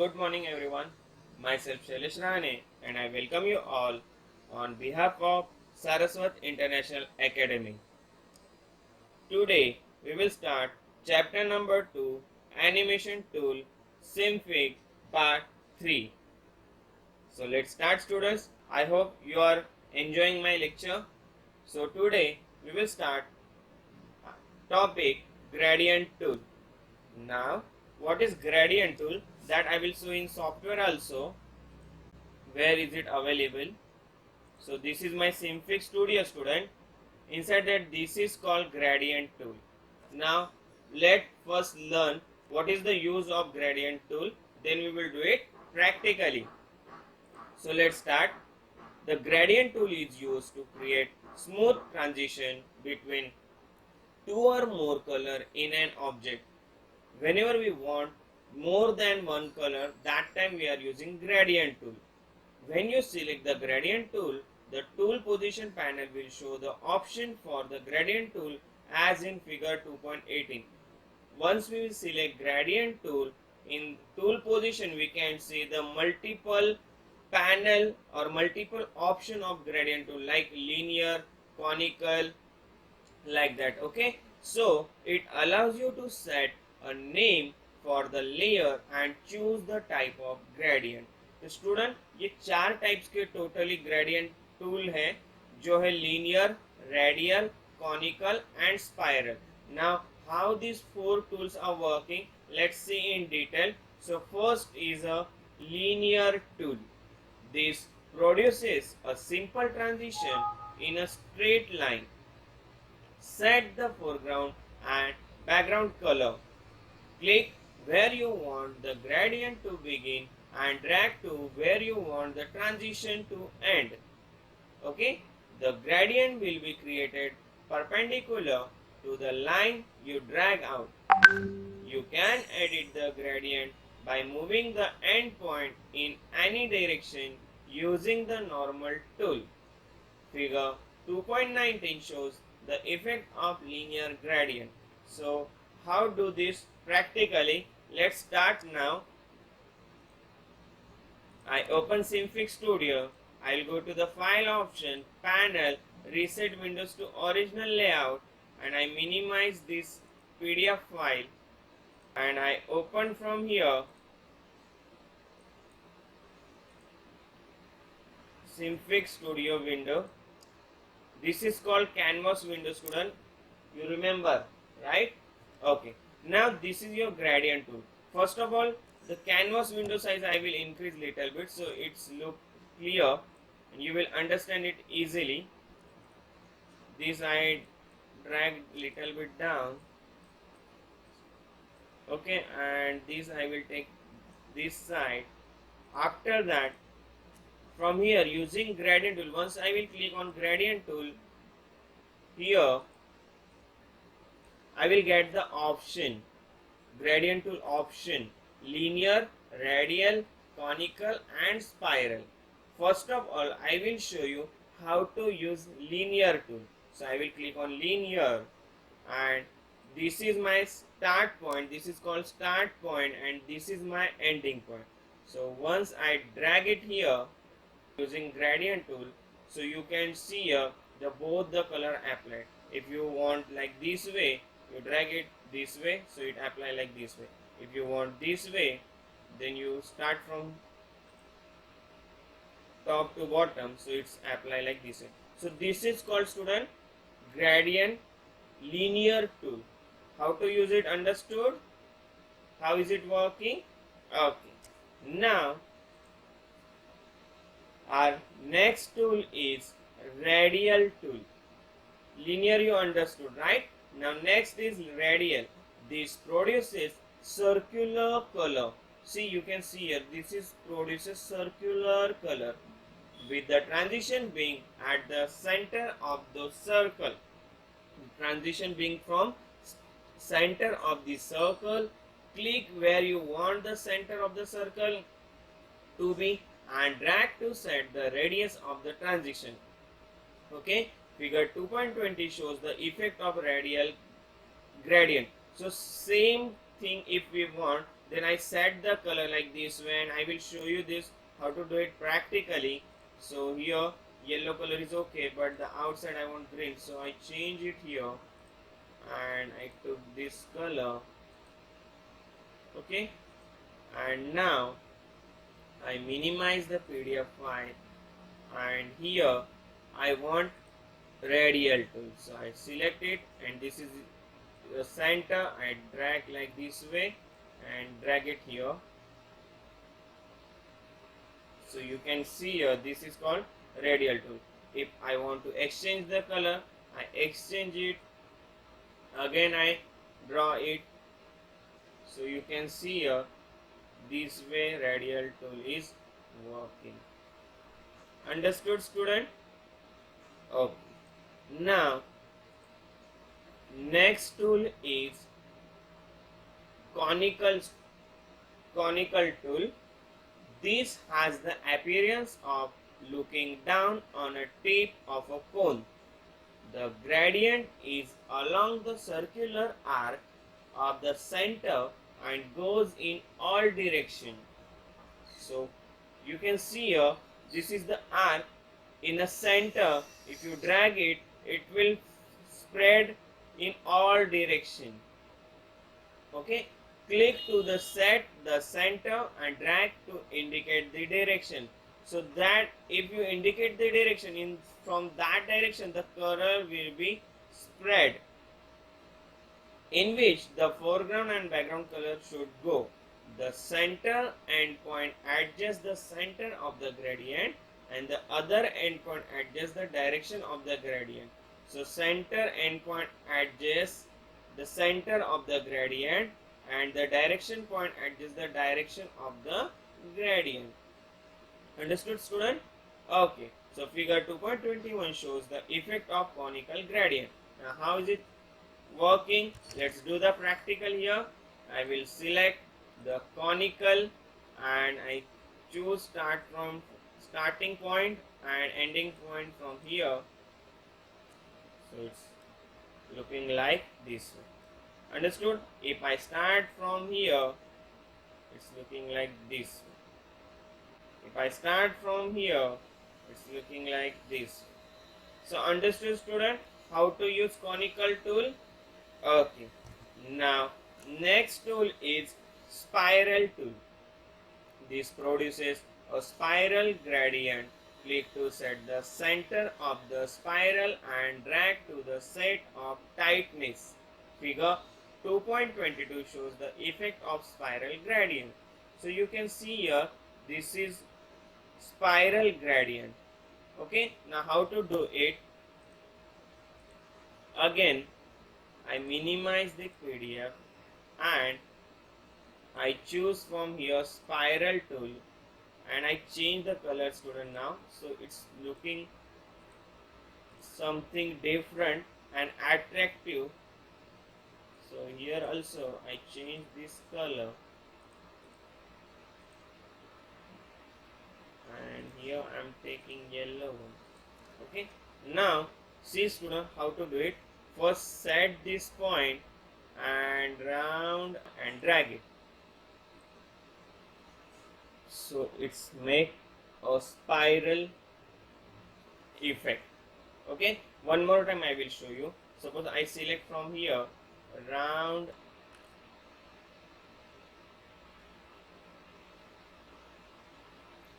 Good morning everyone. Myself Shailesh Rahane and I welcome you all on behalf of Saraswat International Academy. Today we will start chapter number 2 Animation Tool Simfig Part 3. So let's start students. I hope you are enjoying my lecture. So today we will start topic gradient tool. Now what is gradient tool? That I will show in software also. Where is it available? So this is my Simfig Studio student. Inside that this is called gradient tool. Now let first learn what is the use of gradient tool, then we will do it practically. So let's start. The gradient tool is used to create smooth transition between two or more color in an object. Whenever we want more than one color, that time we are using gradient tool. When you select the gradient tool, the tool position panel will show the option for the gradient tool as in figure 2.18. Once we will select gradient tool, in tool position we can see the multiple panel or multiple option of gradient tool like linear, conical, like that. Okay, so it allows you to set a name for the layer and choose the type of gradient. तो student ये चार types के totally gradient tool है जो है linear, radial, conical and spiral. Now how this four tools are working, let's see in detail. So first is a linear tool. This produces a simple transition in a straight line. Set the foreground and background color. Click where you want the gradient to begin and drag to where you want the transition to end. Okay, the gradient will be created perpendicular to the line you drag out. You can edit the gradient by moving the end point in any direction using the normal tool. Figure 2.19 shows the effect of linear gradient. So how do this practically? Let's start now. I open Simfig Studio. I'll go to the file option, panel, reset Windows to original layout, and I minimize this PDF file and I open from here Simfig Studio window. This is called canvas window, student. You remember, right? Okay. Now this is your gradient tool. First of all, the canvas window size I will increase little bit so it's look clear and you will understand it easily. This I drag little bit down. Okay, and this I will take this side. After that, from here using gradient tool, once I will click on gradient tool, here I will get the option, gradient tool option, linear, radial, conical and spiral. First of all, I will show you how to use linear tool. So I will click on linear and this is my start point, this is called start point and this is my ending point. So once I drag it here using gradient tool, so you can see here the both the color applied. If you want like this way, you drag it this way, so it apply like this way. If you want this way, then you start from top to bottom, so it's apply like this way. So this is called, student, gradient linear tool. How to use it understood? How is it working? Okay. Now our next tool is radial tool. Linear you understood, right? Now next is radial. This produces circular color. See, you can see here, this is produces circular color with the transition being at the center of the circle. Transition being from center of the circle. Click where you want the center of the circle to be and drag to set the radius of the transition. Okay, figure 2.20 shows the effect of radial gradient. So same thing, if we want then I set the color like this way, and I will show you this how to do it practically. So here yellow color is okay, but the outside I want green, so I change it here and I took this color. Okay, and now I minimize the PDF file, and here I want radial tool, so I select it, and this is the center. I drag like this way and drag it here. So you can see here this is called radial tool. If I want to exchange the color, I exchange it, again I draw it. So you can see here this way radial tool is working. Understood, student? Okay. Now next tool is conical tool. This has the appearance of looking down on a tip of a cone. The gradient is along the circular arc of the center and goes in all directions. So you can see here this is the arc in the center. If you drag it, it will spread in all directions. Okay, click to the set the center and drag to indicate the direction, so that if you indicate the direction in from that direction, the color will be spread, in which the foreground and background color should go. The center endpoint adjusts the center of the gradient, and the other endpoint adjusts the direction of the gradient. So center endpoint adjusts the center of the gradient, and the direction point adjusts the direction of the gradient. Understood, student? Okay, so figure 2.21 shows the effect of conical gradient. Now how is it working? Let's do the practical here. I will select the conical and I choose start from starting point and ending point from here. So it's looking like this way. Understood? If I start from here, it's looking like this way. If I start from here, it's looking like this. So understood, student, how to use conical tool? Okay. Now next tool is spiral tool. This produces a spiral gradient. Click to set the center of the spiral and drag to the set of tightness. Figure 2.22 shows the effect of spiral gradient. So you can see here this is spiral gradient. Okay, now how to do it? Again I minimize the PDF and I choose from here spiral tool, and I change the color, student, now, so it's looking something different and attractive. So here also I change this color, and here I'm taking yellow one. Okay, now see, student, how to do it. First set this point and round and drag it, so it's make a spiral effect. Okay, one more time I will show you. Suppose I select from here round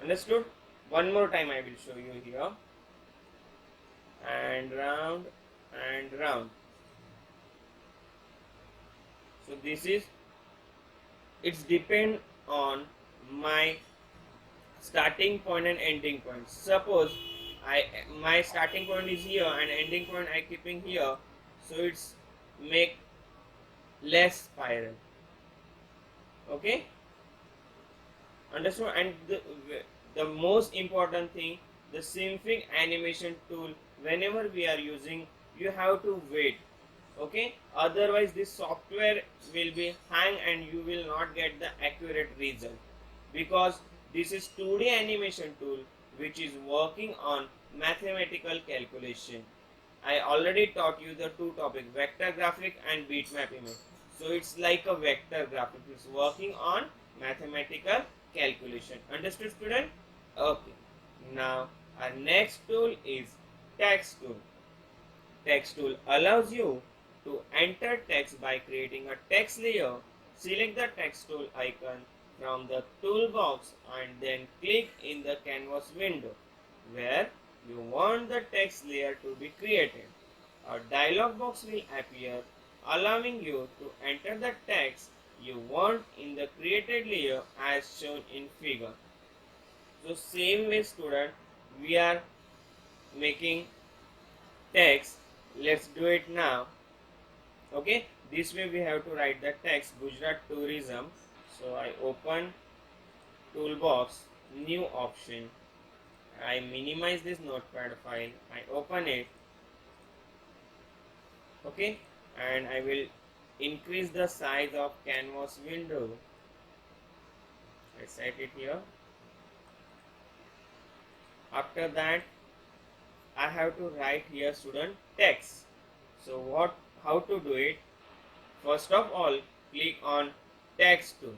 Understood? One more time I will show you here, and round and round. So this is, it's depend on my starting point and ending point. Suppose my starting point is here and ending point I keeping here, so it's make less spiral. Okay, understood? And the most important thing, the Simfig animation tool, whenever we are using, you have to wait. Okay, otherwise this software will be hang and you will not get the accurate result, because this is 2D animation tool which is working on mathematical calculation. I already taught you the two topics, vector graphic and bitmap image. So it's like a vector graph. It is working on mathematical calculation. Understood, student? Okay. Now our next tool is text tool. Text tool allows you to enter text by creating a text layer. Select the text tool icon from the toolbox and then click in the canvas window where you want the text layer to be created. A dialog box will appear allowing you to enter the text you want in the created layer as shown in figure. So same way student, we are making text. Let's do it now. Okay, this way we have to write the text Gujarat tourism. So I open toolbox, new option. I minimize this notepad file. I open it. Okay, and I will increase the size of canvas window. I set it here. After that, I have to write here student text. So how to do it? First of all, click on text tool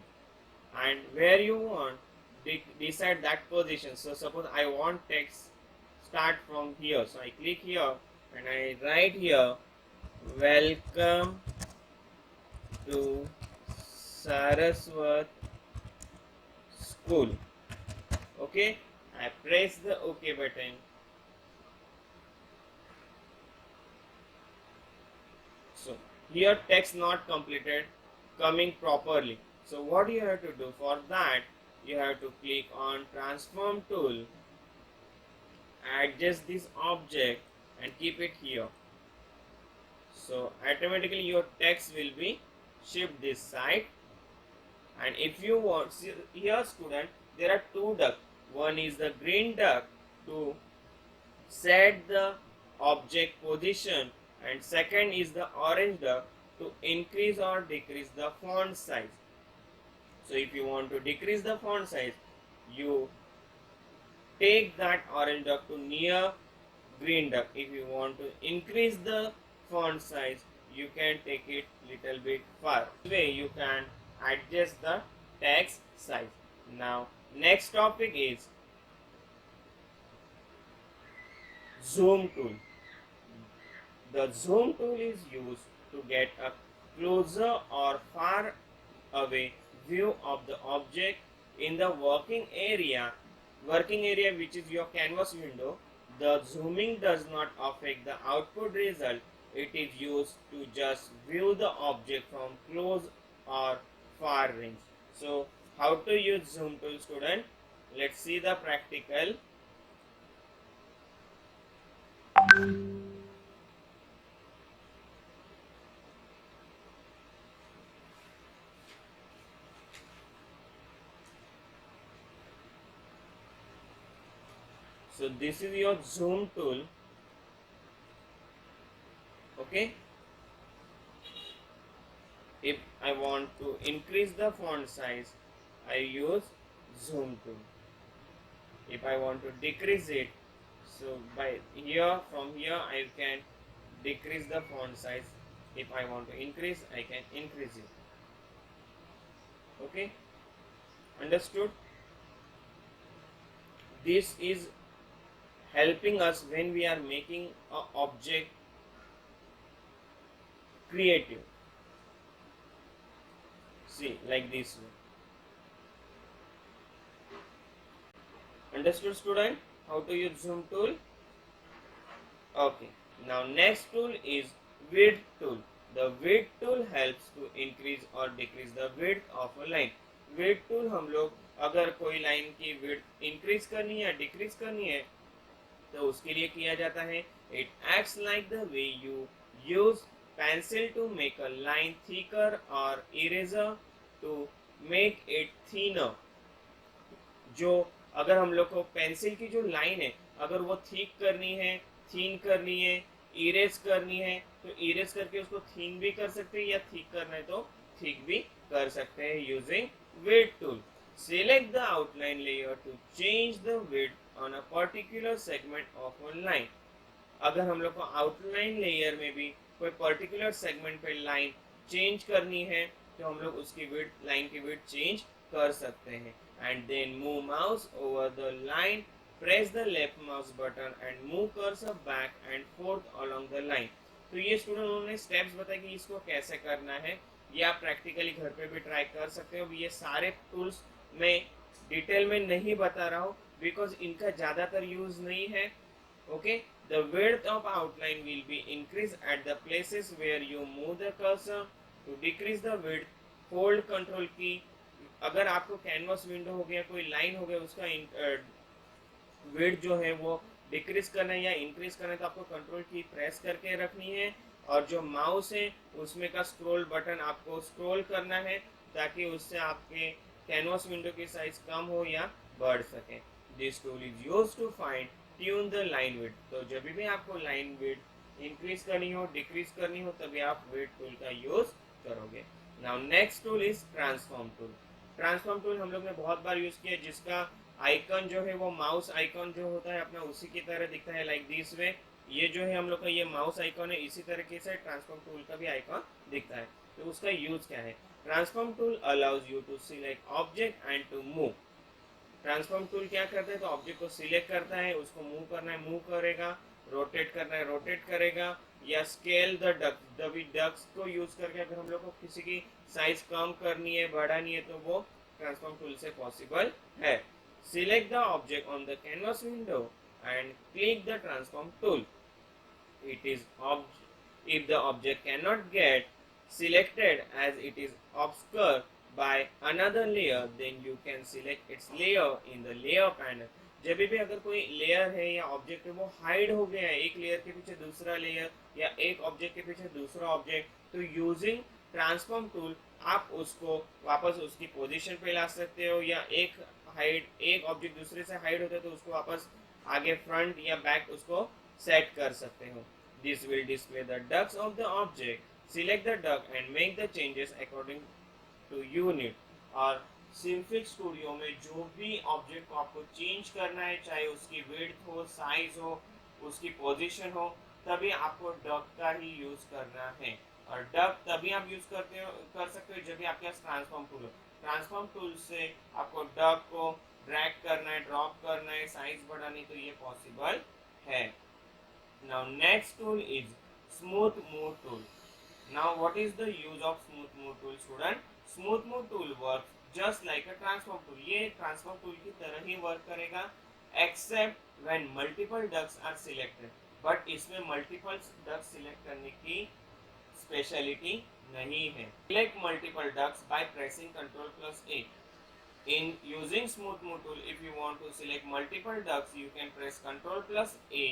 and where you want decide that position. So suppose I want text start from here, so I click here and I write here welcome to Saraswat School. Okay, I press the OK button. So here text not completed coming properly. So what you have to do for that, you have to click on transform tool, adjust this object and keep it here. So automatically your text will be shift this side. And if you want, see here student, there are two ducks. One is the green duck to set the object position and second is the orange duck to increase or decrease the font size. So if you want to decrease the font size, you take that orange duck to near green duck. If you want to increase the font size, you can take it little bit far. This way you can adjust the text size. Now next topic is zoom tool. The zoom tool is used to get a closer or far away view of the object in the working area which is your canvas window. The zooming does not affect the output result. It is used to just view the object from close or far range. So how to use zoom tool student? Let's see the practical. So this is your zoom tool. Okay. If I want to increase the font size, I use zoom tool. If I want to decrease it, so by here, from here I can decrease the font size. If I want to increase, I can increase it. Okay, understood? This is helping us when we are making an object creative. See, like this way. Understood student? How to use zoom tool? Okay. Now next tool is width tool. The width tool helps to increase or decrease the width of a line. Width tool हम लोग अगर कोई line की width increase करनी है या decrease करनी है तो उसके लिए किया जाता है. It acts like the way you use pencil to make a line thicker or eraser to make it thinner. जो अगर हम लोग को पेंसिल की जो लाइन है अगर वो थिक करनी है, थीन करनी है, इरेज करनी है तो इरेज करके उसको थीन भी कर सकते हैं या थिक करना है तो थिक भी कर सकते हैं using width tool. Select the outline layer to change the width on a particular segment of a line. अगर हम लोग को आउटलाइन लेयर में भी कोई पर्टिकुलर सेगमेंट पे लाइन चेंज करनी है तो हम लोग उसकी विड्थ, लाइन की विड्थ चेंज कर सकते हैं। And then move mouse over the line, press the left mouse button and move cursor back and forth along the line. तो ये स्टूडेंट उन्होंने स्टेप्स बताए कि इसको कैसे करना है, ये आप प्रैक्टिकली घर पे भी ट्राई कर सकते हो। ये सारे टूल्स मैं डिटेल में नहीं बता रहा हूँ बिकॉज इनका ज़्यादातर यूज नहीं है। Okay, the width of outline will be increase at the places where you move the cursor. To decrease the width, hold control key. अगर आपको कैनवास विंडो हो गया, कोई लाइन हो गया, उसका विड्थ जो है वो डिक्रीज करना है या इंक्रीज करना है तो आपको कंट्रोल की प्रेस करके रखनी है। और जो माउस है उसमें का स्क्रॉल बटन आपको स्क्रॉल करना है ताकि उससे आपके कैनवास विंडो की साइज कम हो या बढ़ सके। This tool is used to fine tune the line width. तो जब भी आपको लाइन विड्थ इंक्रीज करनी हो, डिक्रीज करनी हो, तभी आप विड्थ टूल का यूज करोगे। Now next tool is transform tool. Transform tool हम लोग ने बहुत बार यूज किया, जिसका आइकन जो है वो माउस आइकन जो होता है अपना उसी की तरह दिखता है, लाइक दिस वे। ये जो है हम लोग का ये माउस आइकन है, इसी तरीके से ट्रांसफॉर्म टूल का भी आइकन दिखता है। तो उसका यूज क्या है? Transform tool allows you to select object and to move. Transform tool क्या करता है? तो ऑब्जेक्ट को सिलेक्ट करता है, उसको मूव करना है मूव करेगा, रोटेट करना है रोटेट करेगा, या स्केल द डक्स, डक्स को यूज करके अगर हम लोग को किसी की साइज कम करनी है, बढ़ानी है, तो वो ट्रांसफॉर्म टूल से पॉसिबल है। Select the object on the canvas window and click the transform tool. It is if the object cannot get selected as it is obscured by another layer, then you can select its layer in the layer panel. जब भी अगर कोई layer है या object है वो hide हो गया है, एक लेयर के पीछे दूसरा लेयर या एक ऑब्जेक्ट के पीछे दूसरा ऑब्जेक्ट, तो यूजिंग ट्रांसफॉर्म टूल आप उसको वापस उसकी पोजीशन पे ला सकते हो, या एक ऑब्जेक्ट दूसरे से हाइड होता है तो उसको वापस आगे फ्रंट या बैक उसको सेट कर सकते हो। This will display the ducks of the object. Select the duck and make the changes according to unit. और सिम्फिक स्टूडियो में जो भी ऑब्जेक्ट को आपको चेंज करना है, चाहे उसकी विड्थ हो, साइज हो, उसकी पोजीशन हो, तभी आपको डक का ही यूज करना है। और डक तभी आप यूज कर सकते हो जब भी आपके पास ट्रांसफॉर्म टूल हो। ट्रांसफॉर्म टूल से आपको डक को ड्रैग करना है, ड्रॉप करना है, साइज बढ़ानी, तो ये पॉसिबल है। Now next tool is smooth move tool. Now what is the use of smooth move tool student? Smooth move tool work just like a transform tool. ये ट्रांसफॉर्म टूल की तरह ही वर्क करेगा, except when multiple ducks are selected. But इसमें multiple ducks select करने की speciality नहीं है। Select multiple ducts by pressing Ctrl+A. In using smooth move tool, if you want to select multiple ducts, you can press Ctrl+A,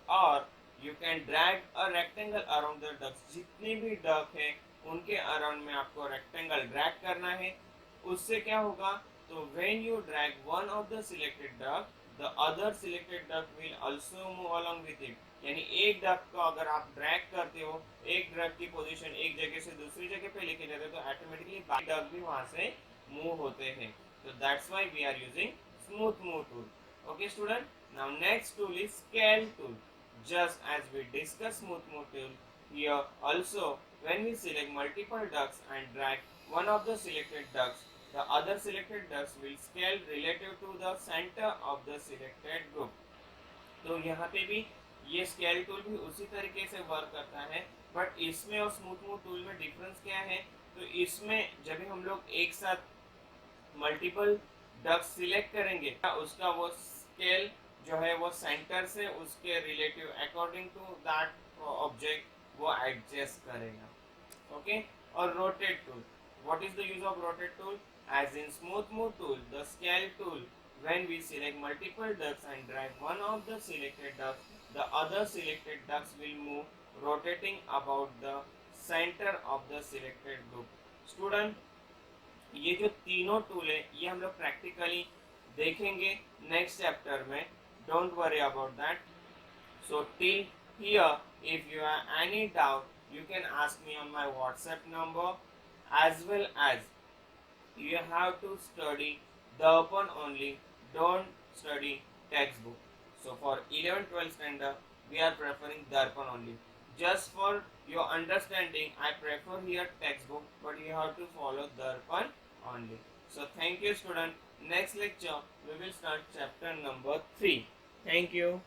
or you can drag a rectangle around the ducts. जितने भी duct है उनके around में आपको rectangle drag करना है। उससे क्या होगा? तो when you drag one of the selected duct, the other selected duct will also move along with it. यानी एक डक को अगर आप ड्रैग करते हो, एक डक की पोजीशन एक जगह से दूसरी जगह पे लेके जाते हो, तो ऑटोमेटिकली बाकी डक भी वहां से मूव होते हैं। तो that's why we are using smooth move tool. Okay student, now next tool is scale tool. Just as we discuss smooth move tool, here also when we select multiple ducks and drag one of the selected ducks, the other selected ducts will scale relative to the center of the selected group. तो यहाँ पे भी ये scale tool भी उसी तरीके से work करता है, बट इसमें और स्मूथ मूव टूल में डिफरेंस क्या है? तो इसमें जब भी हम लोग एक साथ मल्टीपल डक्स सिलेक्ट करेंगे, उसका वो स्केल जो है वो सेंटर से उसके relative according to that object वो एडजस्ट करेगा। ओके, और rotate tool, what is the use of rotate tool? As in smooth move tool, the scale tool, when we select multiple ducts and drag one of the selected ducts, the other selected ducts will move rotating about the center of the selected group. Student, ये जो तीनों tool है ये हम लोग practically देखेंगे next chapter में। Don't worry about that. So till here, if you have any doubt, you can ask me on my WhatsApp number, as well as you have to study Darpan only, don't study textbook. So for 11-12 standard we are preferring Darpan only. Just for your understanding, I prefer here textbook, but you have to follow Darpan only. So thank you student. Next lecture we will start chapter number 3. Thank you.